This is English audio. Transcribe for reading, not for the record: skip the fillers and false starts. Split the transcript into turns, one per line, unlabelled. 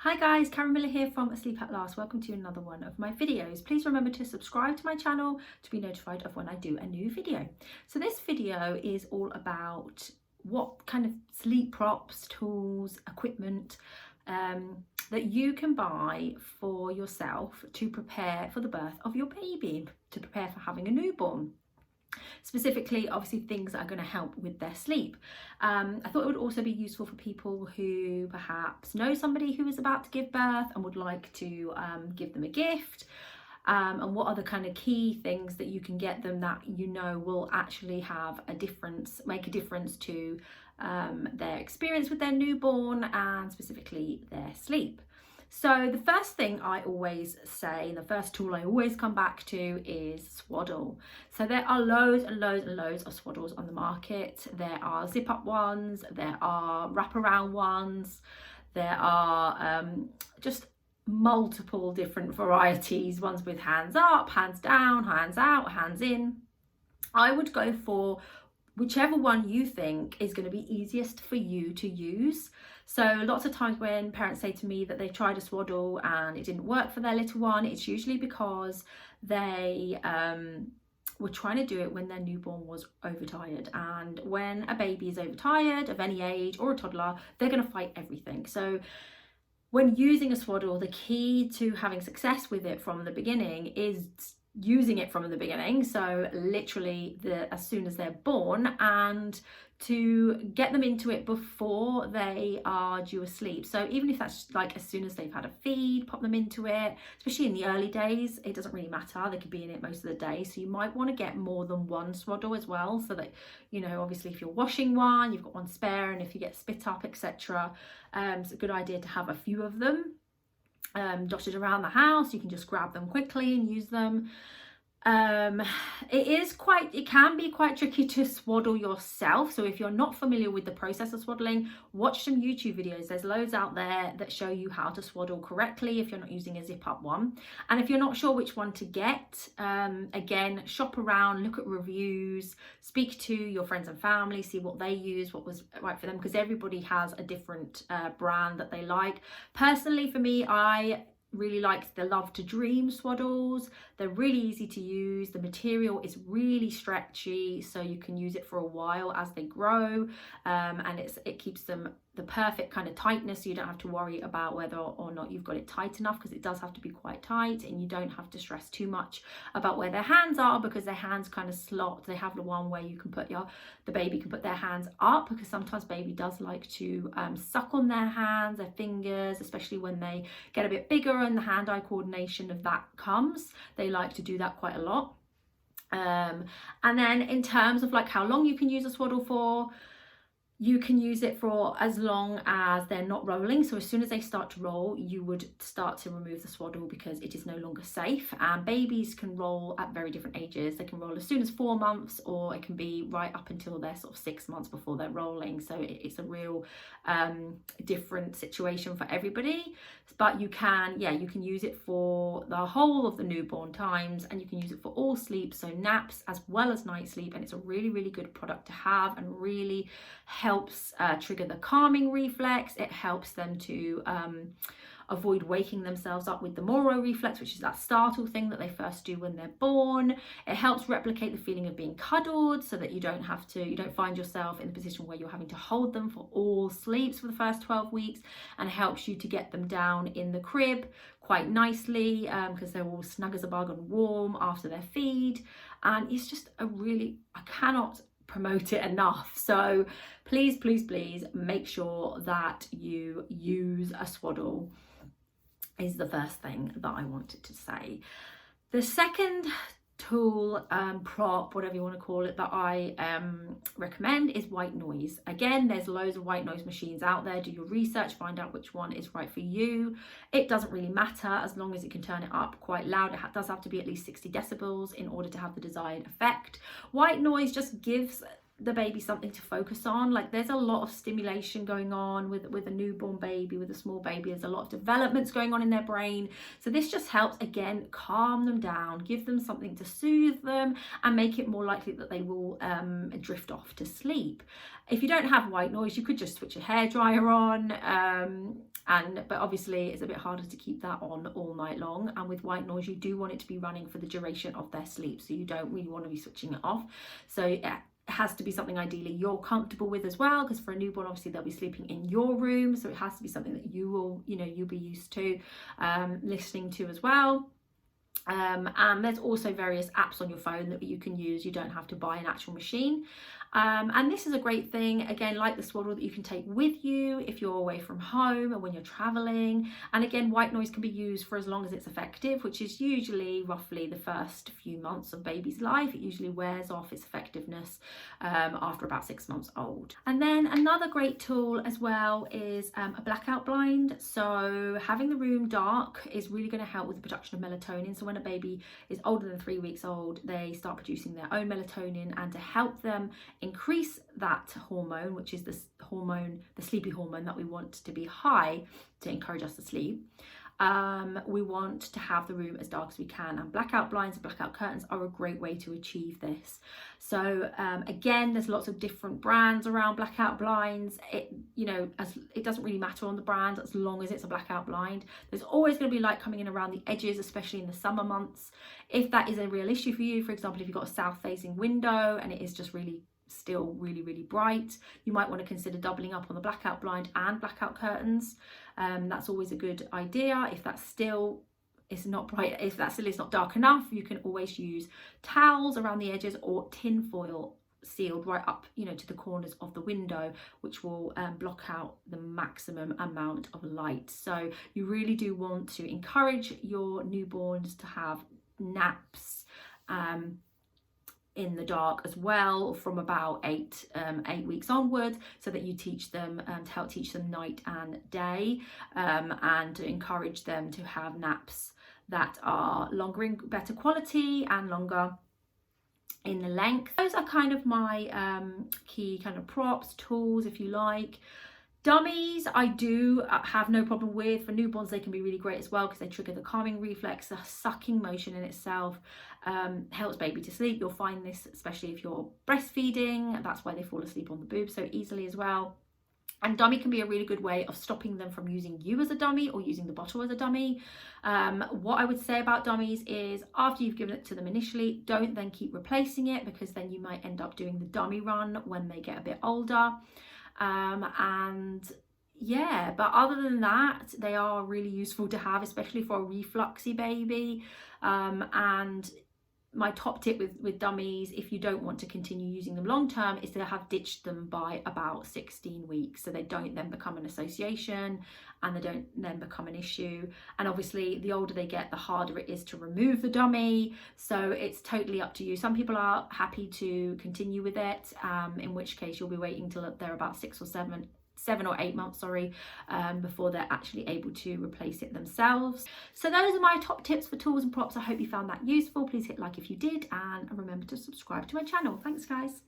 Hi guys, Karen Miller here from Asleep at Last. Welcome to another one of my videos. Please remember to subscribe to my channel to be notified of when I do a new video. So this video is all about what kind of sleep props, tools, equipment that you can buy for yourself to prepare for the birth of your baby, to prepare for having a newborn. Specifically, obviously, things that are going to help with their sleep. I thought it would also be useful for people who perhaps know somebody who is about to give birth and would like to give them a gift. And what are the kind of key things that you can get them that you know will actually have a difference, make a difference to their experience with their newborn and specifically their sleep. So the first thing I always say, and the first tool I always come back to, is swaddle. So there are loads and loads and loads of swaddles on the market. There are zip up ones, there are wraparound ones, there are just multiple different varieties, ones with hands up, hands down, hands out, hands in. I would go for whichever one you think is going to be easiest for you to use. So lots of times when parents say to me that they tried a swaddle and it didn't work for their little one, it's usually because they were trying to do it when their newborn was overtired. And when a baby is overtired of any age, or a toddler, they're going to fight everything. So when using a swaddle, the key to having success with it from the beginning is using it from the beginning, so literally as soon as they're born, and to get them into it before they are due asleep. So even if that's like as soon as they've had a feed, pop them into it. Especially in the early days, it doesn't really matter, they could be in it most of the day. So you might want to get more than one swaddle as well, so that, you know, obviously if you're washing one, you've got one spare, and if you get spit up, etc., it's a good idea to have a few of them dotted around the house. You can just grab them quickly and use them. It can be quite tricky to swaddle yourself. So if you're not familiar with the process of swaddling, watch some YouTube videos. There's loads out there that show you how to swaddle correctly if you're not using a zip up one. And if you're not sure which one to get, again, shop around, look at reviews, speak to your friends and family, see what they use, what was right for them, because everybody has a different brand that they like. Personally, for me, I really like the Love to Dream swaddles. They're really easy to use. The material is really stretchy, so you can use it for a while as they grow, and it keeps them the perfect kind of tightness, so you don't have to worry about whether or not you've got it tight enough, because it does have to be quite tight, and you don't have to stress too much about where their hands are, because their hands kind of slot. They have the one where you can put the baby can put their hands up, because sometimes baby does like to suck on their hands, their fingers, especially when they get a bit bigger and the hand-eye coordination of that comes. They like to do that quite a lot. And then in terms of like how long you can use a swaddle for, you can use it for as long as they're not rolling. So as soon as they start to roll, you would start to remove the swaddle, because it is no longer safe. And babies can roll at very different ages. They can roll as soon as 4 months, or it can be right up until they're sort of 6 months before they're rolling. So it's a real different situation for everybody. But you can use it for the whole of the newborn times, and you can use it for all sleep, so naps as well as night sleep. And it's a really, really good product to have, and really helps trigger the calming reflex. It helps them to avoid waking themselves up with the Moro reflex, which is that startle thing that they first do when they're born. It helps replicate the feeling of being cuddled, so that you don't find yourself in the position where you're having to hold them for all sleeps for the first 12 weeks, and helps you to get them down in the crib quite nicely, because they're all snug as a bug and warm after their feed. And it's just I cannot promote it enough. So please make sure that you use a swaddle, is the first thing that I wanted to say. The second tool, prop, whatever you want to call it, that I recommend is white noise. Again, there's loads of white noise machines out there. Do your research, find out which one is right for you. It doesn't really matter as long as it can turn it up quite loud. It does have to be at least 60 decibels in order to have the desired effect. White noise just gives the baby something to focus on. Like there's a lot of stimulation going on with a newborn baby, with a small baby. There's a lot of developments going on in their brain. So this just helps, again, calm them down, give them something to soothe them, and make it more likely that they will drift off to sleep. If you don't have white noise, you could just switch a hairdryer on, but obviously it's a bit harder to keep that on all night long. And with white noise, you do want it to be running for the duration of their sleep, so you don't really want to be switching it off. So yeah, it has to be something ideally you're comfortable with as well, because for a newborn, obviously they'll be sleeping in your room, so it has to be something that you will, you'll be used to listening to as well. And there's also various apps on your phone that you can use. You don't have to buy an actual machine. And this is a great thing, again, like the swaddle, that you can take with you if you're away from home and when you're traveling. And again, white noise can be used for as long as it's effective, which is usually roughly the first few months of baby's life. It usually wears off its effectiveness after about 6 months old. And then another great tool as well is a blackout blind. So having the room dark is really going to help with the production of melatonin. So when a baby is older than 3 weeks old, they start producing their own melatonin, and to help them increase that hormone, which is the sleepy hormone that we want to be high to encourage us to sleep, we want to have the room as dark as we can, and blackout blinds and blackout curtains are a great way to achieve this. So again, there's lots of different brands around blackout blinds. It doesn't really matter on the brand as long as it's a blackout blind. There's always going to be light coming in around the edges, especially in the summer months. If that is a real issue for you, for example, if you've got a south facing window and it is just still really bright, you might want to consider doubling up on the blackout blind and blackout curtains. That's always a good idea. If that still is not bright, if that still is not dark enough, you can always use towels around the edges or tin foil sealed right up to the corners of the window, which will block out the maximum amount of light. So you really do want to encourage your newborns to have naps in the dark as well from about 8 weeks onwards, so that you teach them to help teach them night and day, and to encourage them to have naps that are longer in better quality and longer in the length. Those are kind of my key kind of props, tools, if you like. Dummies, I do have no problem with. For newborns, they can be really great as well, because they trigger the calming reflex. The sucking motion in itself helps baby to sleep. You'll find this especially if you're breastfeeding. That's why they fall asleep on the boob so easily as well. And dummy can be a really good way of stopping them from using you as a dummy or using the bottle as a dummy. What I would say about dummies is, after you've given it to them initially, don't then keep replacing it, because then you might end up doing the dummy run when they get a bit older. And yeah, but other than that, they are really useful to have, especially for a refluxy baby. And my top tip with dummies, if you don't want to continue using them long term, is to have ditched them by about 16 weeks, so they don't then become an association and they don't then become an issue. And obviously the older they get, the harder it is to remove the dummy, so it's totally up to you. Some people are happy to continue with it, in which case you'll be waiting till they're about 7 or 8 months, before they're actually able to replace it themselves. So those are my top tips for tools and props. I hope you found that useful. Please hit like if you did, and remember to subscribe to my channel. Thanks guys.